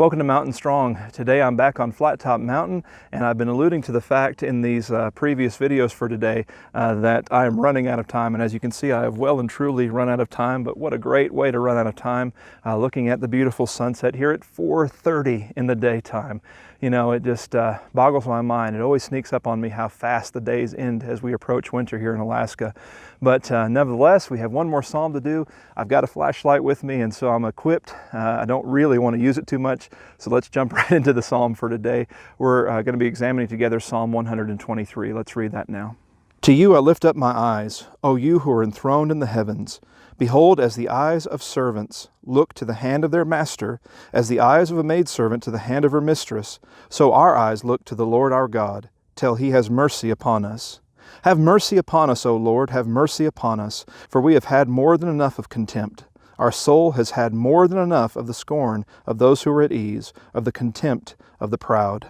Welcome to Mountain Strong. Today I'm back on Flattop Mountain, and I've been alluding to the fact in these previous videos for today that I am running out of time. And as you can see, I have well and truly run out of time, but what a great way to run out of time, looking at the beautiful sunset here at 4:30 in the daytime. You know, it just boggles my mind. It always sneaks up on me how fast the days end as we approach winter here in Alaska. But nevertheless, we have one more psalm to do. I've got a flashlight with me, and so I'm equipped. I don't really want to use it too much, so let's jump right into the psalm for today. We're going to be examining together Psalm 123. Let's read that now. To you I lift up my eyes, O you who are enthroned in the heavens. Behold, as the eyes of servants look to the hand of their master, as the eyes of a maidservant to the hand of her mistress, so our eyes look to the Lord our God, till he has mercy upon us. Have mercy upon us, O Lord, have mercy upon us, for we have had more than enough of contempt. Our soul has had more than enough of the scorn of those who are at ease, of the contempt of the proud.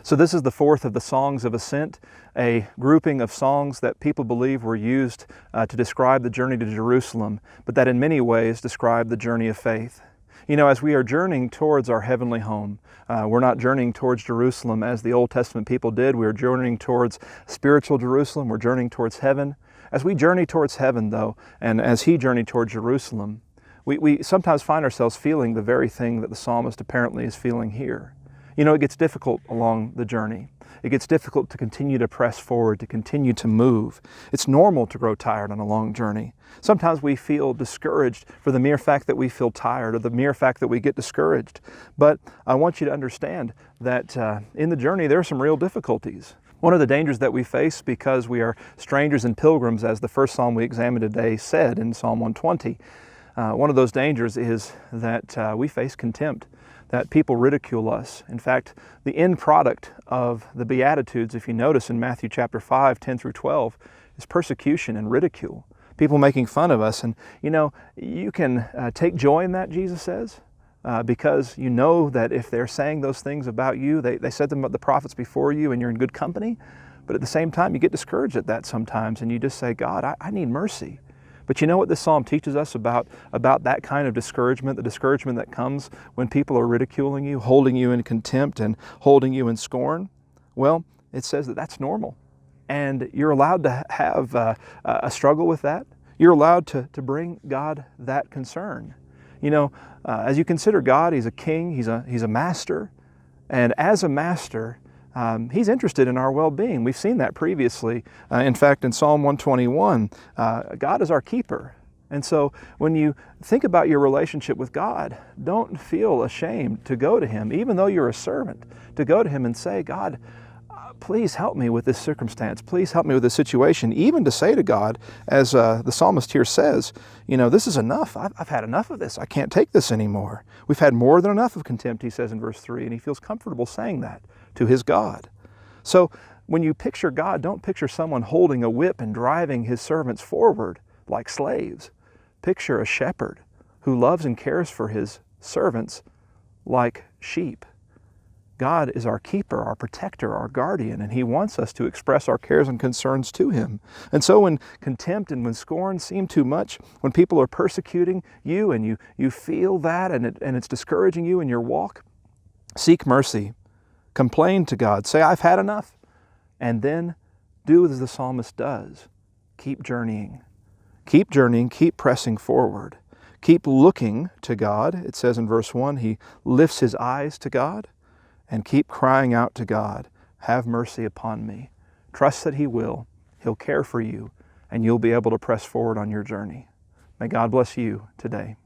So this is the fourth of the Songs of Ascent, a grouping of songs that people believe were used to describe the journey to Jerusalem, but that in many ways describe the journey of faith. You know, as we are journeying towards our heavenly home, we're not journeying towards Jerusalem as the Old Testament people did. We're journeying towards spiritual Jerusalem. We're journeying towards heaven. As we journey towards heaven, though, and as he journeyed towards Jerusalem, we sometimes find ourselves feeling the very thing that the psalmist apparently is feeling here. You know, it gets difficult along the journey. It gets difficult to continue to press forward, to continue to move. It's normal to grow tired on a long journey. Sometimes we feel discouraged for the mere fact that we feel tired or the mere fact that we get discouraged. But I want you to understand that in the journey there are some real difficulties. One of the dangers that we face because we are strangers and pilgrims, as the first psalm we examined today said in Psalm 120, one of those dangers is that we face contempt, that people ridicule us. In fact, the end product of the Beatitudes, if you notice in Matthew chapter 5, 10 through 12, is persecution and ridicule. People making fun of us. And you know, you can take joy in that, Jesus says, because you know that if they're saying those things about you, they said them about the prophets before you and you're in good company. But at the same time, you get discouraged at that sometimes and you just say, God, I need mercy. But you know what this psalm teaches us about that kind of discouragement, the discouragement that comes when people are ridiculing you, holding you in contempt and holding you in scorn? Well, it says that that's normal. And you're allowed to have a struggle with that. You're allowed to bring God that concern. You know, as you consider God, He's a king, He's a master. And as a master, He's interested in our well-being. We've seen that previously. In fact, in Psalm 121, God is our keeper. And so when you think about your relationship with God, don't feel ashamed to go to Him, even though you're a servant, to go to Him and say, God, please help me with this circumstance. Please help me with this situation. Even to say to God, as the psalmist here says, you know, this is enough. I've had enough of this. I can't take this anymore. We've had more than enough of contempt, he says in verse 3, and he feels comfortable saying that to his God. So when you picture God, don't picture someone holding a whip and driving his servants forward like slaves. Picture a shepherd who loves and cares for his servants like sheep. God is our keeper, our protector, our guardian, and He wants us to express our cares and concerns to Him. And so when contempt and when scorn seem too much, when people are persecuting you and you feel that and it's discouraging you in your walk, seek mercy. Complain to God. Say, I've had enough. And then do as the psalmist does. Keep journeying. Keep journeying. Keep pressing forward. Keep looking to God. It says in verse 1, he lifts his eyes to God. And keep crying out to God, have mercy upon me. Trust that He will. He'll care for you, and you'll be able to press forward on your journey. May God bless you today.